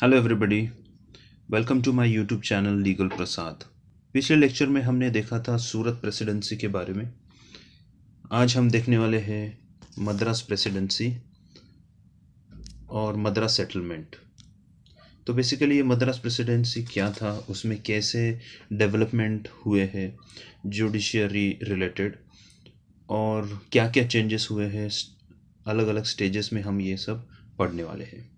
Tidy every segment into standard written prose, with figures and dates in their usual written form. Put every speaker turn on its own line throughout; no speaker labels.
Hello everybody, welcome to my YouTube channel legal Prasad. पिछले lecture में हमने देखा था सूरत प्रेसिडेंसी के बारे में। आज हम देखने वाले हैं मद्रास प्रेसिडेंसी और मद्रास सेटलमेंट। तो बेसिकली ये मद्रास प्रेसिडेंसी क्या था, उसमें कैसे डेवलपमेंट हुए हैं जुडिशियरी रिलेटेड, और क्या क्या चेंजेस हुए हैं अलग अलग स्टेजेस में, हम ये सब पढ़ने वाले हैं।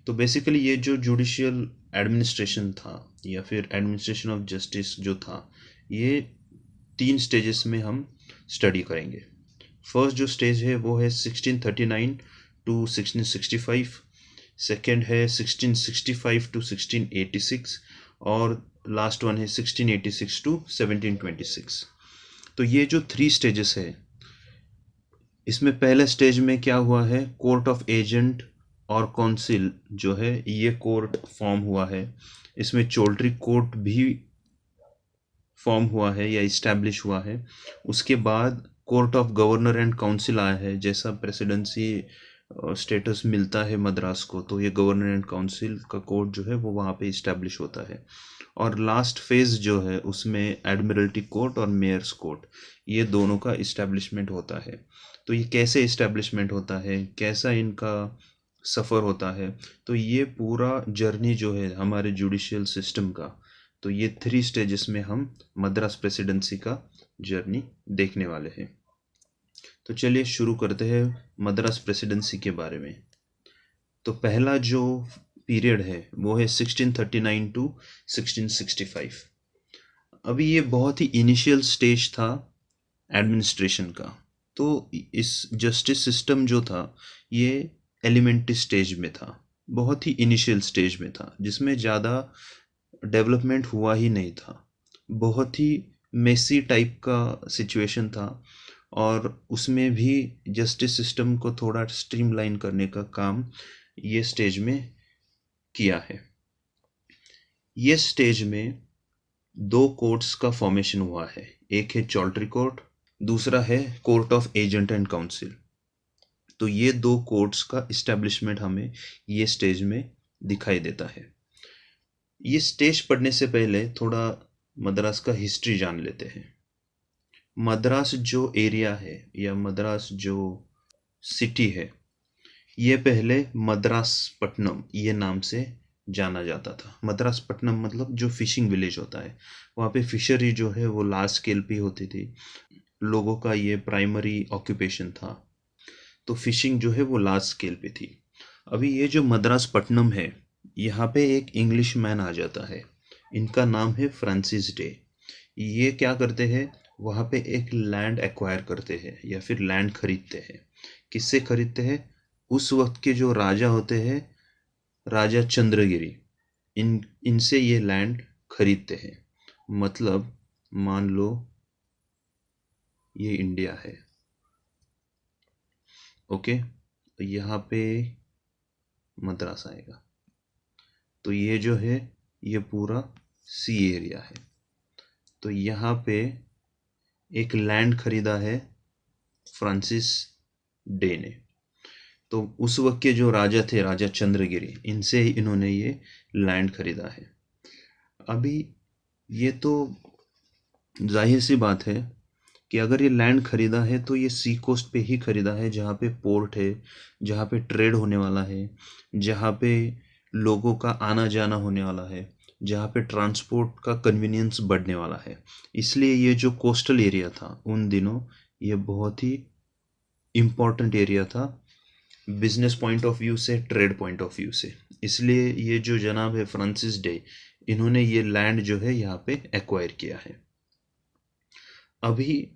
तो बेसिकली ये जो जुडिशियल एडमिनिस्ट्रेशन था या फिर एडमिनिस्ट्रेशन ऑफ जस्टिस जो था, ये 3 स्टेजेस में हम स्टडी करेंगे। फर्स्ट जो स्टेज है वो है 1639 टू 1665, सेकेंड है 1665 टू 1686, और लास्ट वन है 1686 टू 1726। तो ये जो 3 स्टेजेस है, इसमें पहले स्टेज में क्या हुआ है, कोर्ट ऑफ एजेंट और काउंसिल जो है ये कोर्ट फॉर्म हुआ है। इसमें चौल्ट्री कोर्ट भी फॉर्म हुआ है या इस्टेब्लिश हुआ है। उसके बाद court of governor and council आया है। जैसा प्रेसिडेंसी स्टेटस मिलता है मद्रास को, तो ये गवर्नर एंड काउंसिल का कोर्ट जो है वो वहाँ पे इस्टेब्लिश होता है। और लास्ट फेज जो है उसमें एडमिरल्टी कोर्ट और मेयर्स कोर्ट, ये दोनों का इस्टेब्लिशमेंट होता है। तो ये कैसे इस्टेब्लिशमेंट होता है, कैसा इनका सफ़र होता है, तो ये पूरा जर्नी जो है हमारे जुडिशियल सिस्टम का, तो ये 3 स्टेजेस में हम मद्रास प्रेसिडेंसी का जर्नी देखने वाले हैं। तो चलिए शुरू करते हैं मद्रास प्रेसिडेंसी के बारे में। तो पहला जो पीरियड है वो है 1639 टू 1665। अभी ये बहुत ही इनिशियल स्टेज था एडमिनिस्ट्रेशन का। तो इस जस्टिस सिस्टम जो था ये एलिमेंट्री स्टेज में था, बहुत ही इनिशियल स्टेज में था, जिसमें ज़्यादा डेवलपमेंट हुआ ही नहीं था। बहुत ही मेसी टाइप का सिचुएशन था, और उसमें भी जस्टिस सिस्टम को थोड़ा स्ट्रीमलाइन करने का काम ये स्टेज में किया है। ये स्टेज में 2 कोर्ट्स का फॉर्मेशन हुआ है। एक है चौल्ट्री कोर्ट, दूसरा है court of agent and council. तो ये 2 कोर्ट्स का इस्टेब्लिशमेंट हमें ये स्टेज में दिखाई देता है। ये स्टेज पढ़ने से पहले थोड़ा मद्रास का हिस्ट्री जान लेते हैं। मद्रास जो एरिया है या मद्रास जो सिटी है, ये पहले मद्रास पट्टनम ये नाम से जाना जाता था। मद्रास पट्टनम मतलब जो फिशिंग विलेज होता है, वहाँ पे फिशरी जो है वो लार्ज स्केल पे होती थी। लोगों का ये प्राइमरी ऑक्यूपेशन था, तो फिशिंग जो है वो लार्ज स्केल पे थी। अभी ये जो मद्रास पट्टनम है, यहाँ पे एक इंग्लिश मैन आ जाता है। इनका नाम है फ्रांसिस डे। ये क्या करते हैं, वहाँ पे एक लैंड एक्वायर करते हैं या फिर लैंड खरीदते हैं। किससे खरीदते हैं, उस वक्त के जो राजा होते हैं, राजा चंद्रगिरी, इनसे ये लैंड खरीदते हैं। मतलब मान लो ये इंडिया है, ओके, तो यहाँ पे मद्रास आएगा। तो ये जो है ये पूरा सी एरिया है। तो यहाँ पे एक लैंड खरीदा है फ्रांसिस डे ने। तो उस वक्त के जो राजा थे, राजा चंद्रगिरी, इनसे ही इन्होंने ये लैंड खरीदा है। अभी ये तो जाहिर सी बात है कि अगर ये लैंड खरीदा है तो ये सी कोस्ट पे ही खरीदा है, जहाँ पे पोर्ट है, जहाँ पे ट्रेड होने वाला है, जहाँ पे लोगों का आना जाना होने वाला है, जहाँ पे ट्रांसपोर्ट का कन्वीनियंस बढ़ने वाला है। इसलिए ये जो कोस्टल एरिया था उन दिनों, ये बहुत ही इम्पोर्टेंट एरिया था बिजनेस पॉइंट ऑफ व्यू से, ट्रेड पॉइंट ऑफ व्यू से। इसलिए ये जो जनाब है फ्रांसिस डे, इन्होंने ये लैंड जो है यहाँ पे एक्वायर किया है। अभी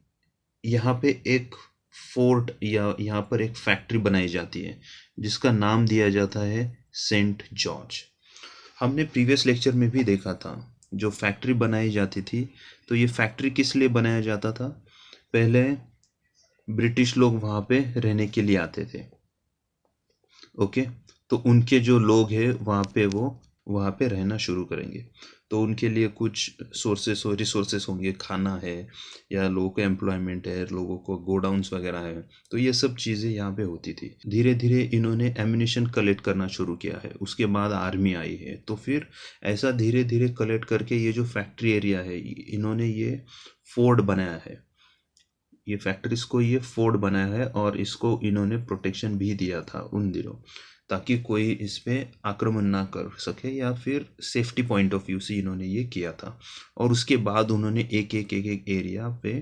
यहाँ पे एक फोर्ट या यहाँ पर एक फैक्ट्री बनाई जाती है जिसका नाम दिया जाता है सेंट जॉर्ज। हमने प्रीवियस लेक्चर में भी देखा था, जो फैक्ट्री बनाई जाती थी, तो ये फैक्ट्री किस लिए बनाया जाता था। पहले ब्रिटिश लोग वहाँ पे रहने के लिए आते थे, ओके, तो उनके जो लोग हैं वहाँ पे वो वहाँ पे रहना शुरू करेंगे। तो उनके लिए कुछ सोर्सेस और रिसोर्सेस होंगे, खाना है या लोगों को एम्प्लॉयमेंट है, लोगों को गोडाउन्स वगैरह है, तो ये सब चीज़ें यहाँ पे होती थी। धीरे धीरे इन्होंने एम्यूनिशन कलेक्ट करना शुरू किया है, उसके बाद आर्मी आई है, तो फिर ऐसा धीरे धीरे कलेक्ट करके ये जो फैक्ट्री एरिया है इन्होंने ये फोर्ट बनाया है। ये फैक्ट्रीज को ये फोर्ट बनाया है और इसको इन्होंने प्रोटेक्शन भी दिया था उन दिनों, ताकि कोई इस पे आक्रमण ना कर सके, या फिर सेफ्टी पॉइंट ऑफ व्यू से इन्होंने ये किया था। और उसके बाद उन्होंने एक एक एरिया पे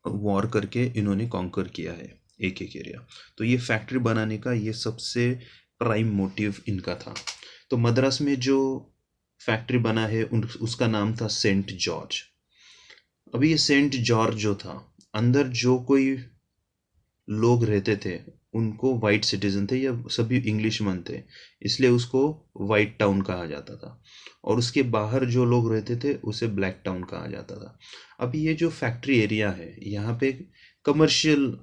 वॉर करके इन्होंने कॉन्कर किया है, एक एक एरिया। तो ये फैक्ट्री बनाने का ये सबसे प्राइम मोटिव इनका था। तो मद्रास में जो फैक्ट्री बना है उसका नाम था सेंट जॉर्ज। अभी ये सेंट जॉर्ज जो था, अंदर जो कोई लोग रहते थे उनको वाइट सिटीजन थे या सभी इंग्लिशमैन थे, इसलिए उसको वाइट टाउन कहा जाता था। और उसके बाहर जो लोग रहते थे उसे ब्लैक टाउन कहा जाता था। अब ये जो फैक्ट्री एरिया है यहाँ पे कमर्शियल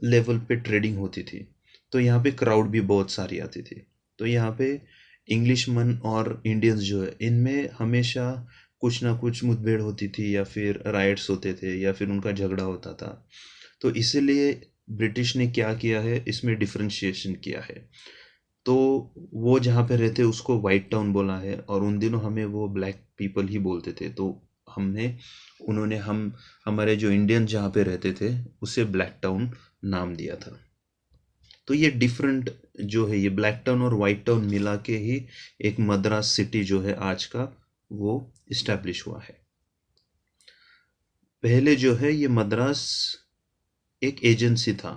लेवल पे ट्रेडिंग होती थी, तो यहाँ पे क्राउड भी बहुत सारी आती थी। तो यहाँ पे इंग्लिशमैन और इंडियंस जो है इनमें हमेशा कुछ ना कुछ मुठभेड़ होती थी, या फिर राइट्स होते थे, या फिर उनका झगड़ा होता था। तो इसीलिए ब्रिटिश ने क्या किया है, इसमें डिफरेंशिएशन किया है। तो वो जहाँ पे रहते उसको वाइट टाउन बोला है, और उन दिनों हमें वो ब्लैक पीपल ही बोलते थे। तो हमने उन्होंने हमारे जो इंडियन जहाँ पे रहते थे उसे ब्लैक टाउन नाम दिया था। तो ये डिफरेंट जो है, ये ब्लैक टाउन और वाइट टाउन मिला के ही एक मद्रास सिटी जो है आज का, वो इस्टेब्लिश हुआ है। पहले जो है ये मद्रास एक एजेंसी था,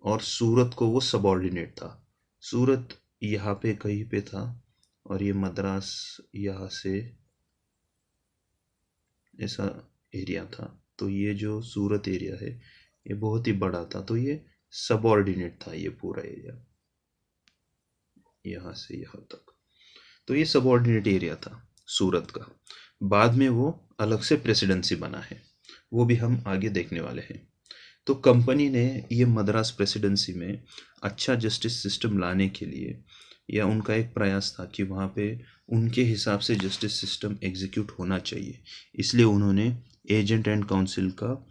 और सूरत को वो सबॉर्डिनेट था। सूरत यहाँ पे कहीं पे था, और ये मद्रास यहाँ से ऐसा एरिया था। तो ये जो सूरत एरिया है ये बहुत ही बड़ा था, तो ये सबॉर्डिनेट था ये पूरा एरिया, यहाँ से यहाँ तक। तो ये सबॉर्डिनेट एरिया था सूरत का। बाद में वो अलग से प्रेसिडेंसी बना है, वो भी हम आगे देखने वाले हैं। तो कंपनी ने ये मद्रास प्रेसिडेंसी में अच्छा जस्टिस सिस्टम लाने के लिए, या उनका एक प्रयास था कि वहाँ पे उनके हिसाब से जस्टिस सिस्टम एग्जीक्यूट होना चाहिए, इसलिए उन्होंने एजेंट एंड काउंसिल का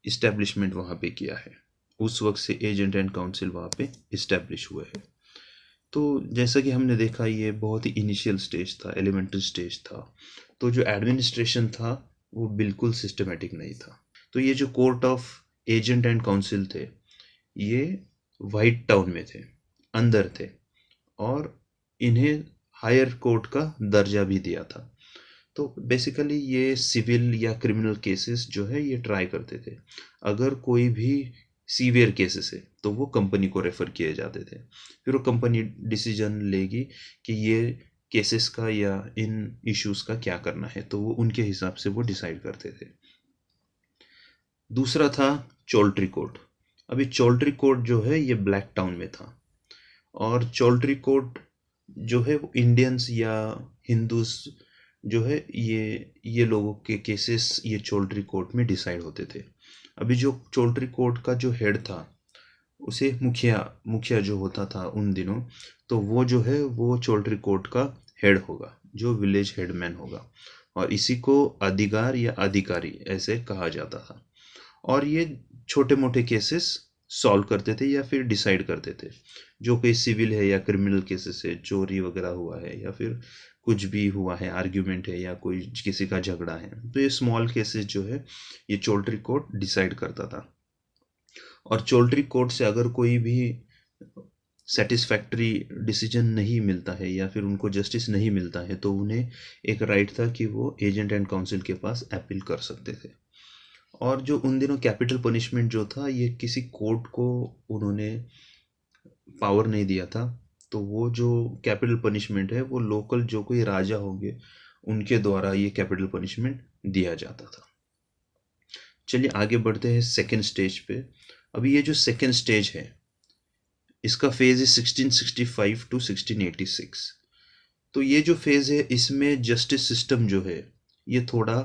इस्टेब्लिशमेंट वहाँ पे किया है। उस वक्त से एजेंट एंड काउंसिल वहाँ पे इस्टेब्लिश हुए हैं। तो जैसा कि हमने देखा ये बहुत ही इनिशियल स्टेज था, एलिमेंट्री स्टेज था। तो जो एडमिनिस्ट्रेशन था वो बिल्कुल सिस्टमेटिक नहीं था। तो ये जो court of agent and council थे ये वाइट टाउन में थे, अंदर थे, और इन्हें हायर कोर्ट का दर्जा भी दिया था। तो बेसिकली ये सिविल या क्रिमिनल केसेस जो है ये ट्राई करते थे। अगर कोई भी सीवियर केसेस है तो वो कंपनी को रेफर किए जाते थे, फिर वो कंपनी डिसीजन लेगी कि ये केसेस का या इन इश्यूज का क्या करना है, तो वो उनके हिसाब से वो डिसाइड करते थे। दूसरा था चौल्ट्री कोर्ट। अभी चौल्ट्री कोर्ट जो है ये ब्लैक टाउन में था, और चौल्ट्री कोर्ट जो है वो इंडियंस या हिंदूज जो है ये लोगों के केसेस ये चौल्ट्री कोर्ट में डिसाइड होते थे। अभी जो चौल्ट्री कोर्ट का जो हेड था उसे मुखिया मुखिया जो होता था उन दिनों, तो वो जो है वो चौल्ट्री कोर्ट का हेड होगा, जो विलेज हेडमैन होगा, और इसी को अधिकार या अधिकारी ऐसे कहा जाता था। और ये छोटे मोटे केसेस सॉल्व करते थे या फिर डिसाइड करते थे। जो कोई सिविल है या क्रिमिनल केसेस है, चोरी वगैरह हुआ है या फिर कुछ भी हुआ है, आर्ग्यूमेंट है या कोई किसी का झगड़ा है, तो ये स्मॉल केसेस जो है ये चौल्ट्री कोर्ट डिसाइड करता था। और चौल्ट्री कोर्ट से अगर कोई भी सेटिस्फैक्ट्री डिसीजन नहीं मिलता है या फिर उनको जस्टिस नहीं मिलता है, तो उन्हें एक राइट था कि वो एजेंट एंड काउंसिल के पास अपील कर सकते थे। और जो उन दिनों कैपिटल पनिशमेंट जो था ये किसी कोर्ट को उन्होंने पावर नहीं दिया था। तो वो जो कैपिटल पनिशमेंट है वो लोकल जो कोई राजा होंगे उनके द्वारा ये कैपिटल पनिशमेंट दिया जाता था। चलिए आगे बढ़ते हैं सेकेंड स्टेज पे। अभी ये जो सेकेंड स्टेज है इसका फेज है 1665 टू 1686। तो ये जो फेज है इसमें जस्टिस सिस्टम जो है ये थोड़ा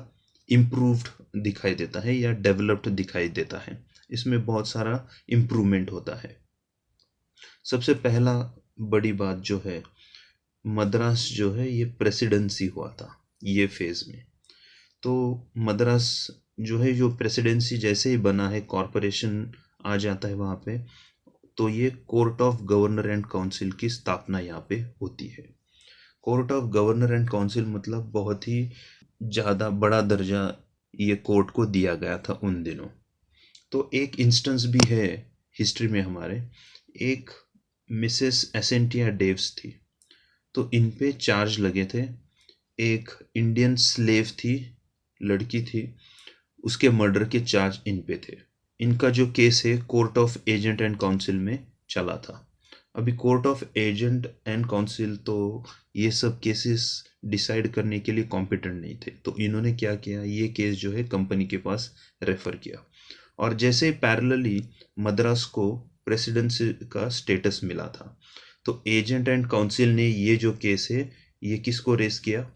इम्प्रूव्ड दिखाई देता है या डेवलप्ड दिखाई देता है। इसमें बहुत सारा इम्प्रूवमेंट होता है। सबसे पहला बड़ी बात जो है, मद्रास जो है ये प्रेसिडेंसी हुआ था ये फेज में। तो मद्रास जो है, जो प्रेसिडेंसी जैसे ही बना है, कॉरपोरेशन आ जाता है वहाँ पे, तो ये court of governor and council की स्थापना यहाँ पे होती है। Court of governor and council मतलब बहुत ही ज़्यादा बड़ा दर्जा ये कोर्ट को दिया गया था उन दिनों। तो एक इंस्टेंस भी है हिस्ट्री में हमारे, एक मिसेस एसेंटिया डेव्स थी, तो इन पे चार्ज लगे थे। एक इंडियन स्लेव थी, लड़की थी, उसके मर्डर के चार्ज इन पे थे। इनका जो केस है court of agent and council में चला था। अभी court of agent and council तो ये सब केसेस डिसाइड करने के लिए कॉम्पिटेंट नहीं थे, तो इन्होंने क्या किया, ये केस जो है कंपनी के पास रेफर किया। और जैसे पैरेलली मद्रास को प्रेसिडेंसी का स्टेटस मिला था, तो एजेंट एंड काउंसिल ने ये जो केस है ये किसको रेस किया,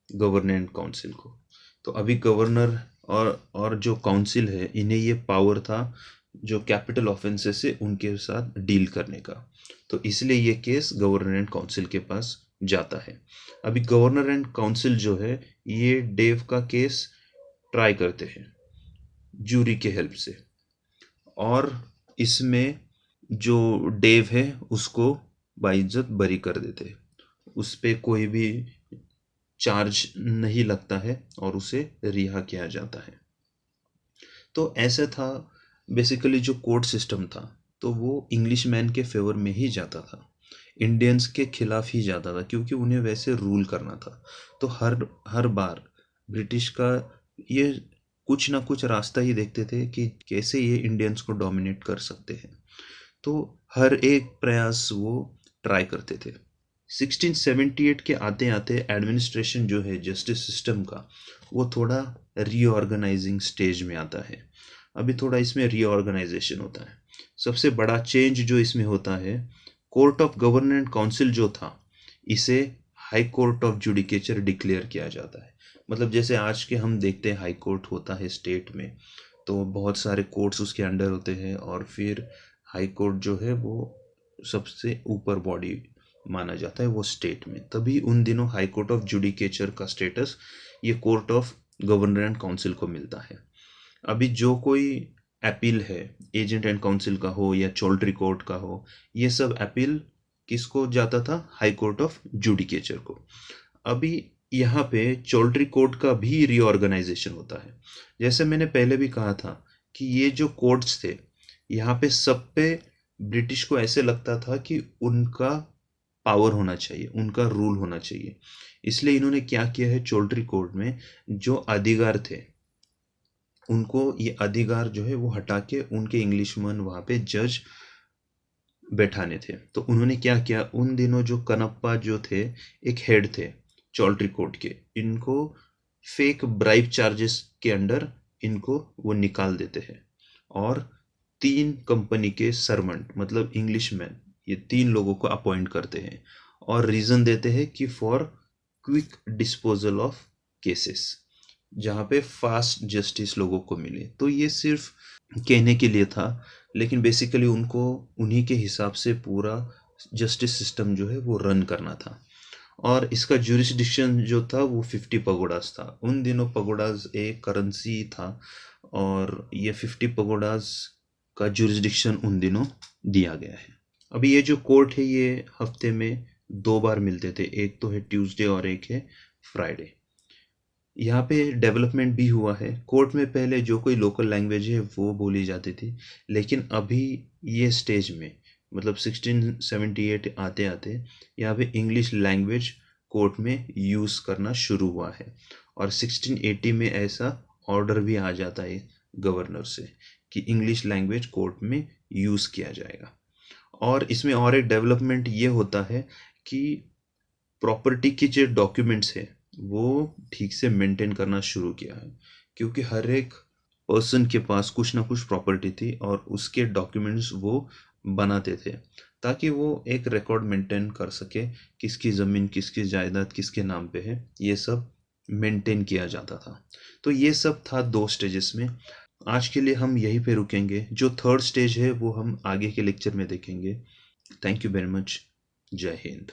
गवर्नर एंड काउंसिल को। तो अभी गवर्नर और जो काउंसिल है, इन्हें ये पावर था जो कैपिटल ऑफेंसेस से उनके साथ डील करने का। तो इसलिए ये केस गवर्नर एंड काउंसिल के पास जाता है। अभी गवर्नर एंड काउंसिल जो है ये डेव का केस ट्राई करते हैं जूरी के हेल्प से, और इसमें जो डेव है उसको बाइज्जत बरी कर देते हैं। उस पे कोई भी चार्ज नहीं लगता है और उसे रिहा किया जाता है। तो ऐसा था बेसिकली जो कोर्ट सिस्टम था, तो वो इंग्लिश मैन के फेवर में ही जाता था, इंडियंस के खिलाफ ही जाता था, क्योंकि उन्हें वैसे रूल करना था। तो हर हर बार ब्रिटिश का ये कुछ ना कुछ रास्ता ही देखते थे कि कैसे ये इंडियंस को डोमिनेट कर सकते हैं। तो हर एक प्रयास वो ट्राई करते थे। 1678 के आते आते एडमिनिस्ट्रेशन जो है जस्टिस सिस्टम का, वो थोड़ा रीऑर्गेनाइजिंग स्टेज में आता है। अभी थोड़ा इसमें रीऑर्गेनाइजेशन होता है। सबसे बड़ा चेंज जो इसमें होता है, court of governor and council जो था, इसे high court of judicature declare किया जाता है। मतलब जैसे आज के हम देखते हैं हाई कोर्ट होता है स्टेट में, तो बहुत सारे कोर्ट्स उसके अंडर होते हैं, और फिर हाई कोर्ट जो है वो सबसे ऊपर बॉडी माना जाता है वो स्टेट में। तभी उन दिनों हाई कोर्ट ऑफ जुडिकेचर का स्टेटस ये court of governor and council को मिलता है। अभी जो कोई अपील है, एजेंट एंड काउंसिल का हो या चौल्ट्री कोर्ट का हो, ये सब अपील किसको जाता था, हाई कोर्ट ऑफ जुडिकेचर को। अभी यहाँ पे चौल्ट्री कोर्ट का भी रीऑर्गेनाइजेशन होता है। जैसे मैंने पहले भी कहा था कि ये जो कोर्ट्स थे, यहाँ पे सब पे ब्रिटिश को ऐसे लगता था कि उनका पावर होना चाहिए, उनका रूल होना चाहिए। इसलिए इन्होंने क्या किया है, चौल्ट्री कोर्ट में जो अधिकार थे, उनको ये अधिकार जो है वो हटा के उनके इंग्लिशमैन वहाँ पे जज बैठाने थे। तो उन्होंने क्या किया, उन दिनों जो कनप्पा जो थे, एक हेड थे चौल्ट्री कोर्ट के, इनको फेक ब्राइब चार्जेस के अंडर इनको वो निकाल देते हैं, और 3 कंपनी के सर्वेंट मतलब इंग्लिशमैन, ये 3 लोगों को अपॉइंट करते हैं, और रीजन देते हैं कि for quick disposal of cases, जहाँ पे फास्ट जस्टिस लोगों को मिले। तो ये सिर्फ कहने के लिए था, लेकिन बेसिकली उनको उन्हीं के हिसाब से पूरा जस्टिस सिस्टम जो है वो रन करना था। और इसका ज्यूरिसडिक्शन जो था वो 50 पगोडाज था। उन दिनों पगोडाज एक करेंसी था, और ये 50 पगोडाज का ज्यूरिसडिक्शन उन दिनों दिया गया है। अभी ये जो कोर्ट है ये हफ्ते में 2 बार मिलते थे, एक तो है ट्यूसडे और एक है फ्राइडे। यहाँ पे डेवलपमेंट भी हुआ है। कोर्ट में पहले जो कोई लोकल लैंग्वेज है वो बोली जाती थी, लेकिन अभी ये स्टेज में मतलब 1678 आते आते यहाँ पे इंग्लिश लैंग्वेज कोर्ट में यूज़ करना शुरू हुआ है, और 1680 में ऐसा ऑर्डर भी आ जाता है गवर्नर से कि इंग्लिश लैंग्वेज कोर्ट में यूज़ किया जाएगा। और इसमें और एक डेवलपमेंट ये होता है कि प्रॉपर्टी की जो डॉक्यूमेंट्स है वो ठीक से मेंटेन करना शुरू किया है, क्योंकि हर एक पर्सन के पास कुछ ना कुछ प्रॉपर्टी थी, और उसके डॉक्यूमेंट्स वो बनाते थे ताकि वो एक रिकॉर्ड मेंटेन कर सके, किसकी ज़मीन किसकी जायदाद किसके नाम पे है, ये सब मेंटेन किया जाता था। तो ये सब था 2 स्टेजेस में। आज के लिए हम यहीं पे रुकेंगे, जो थर्ड स्टेज है वो हम आगे के लेक्चर में देखेंगे। Thank you very much. जय हिंद।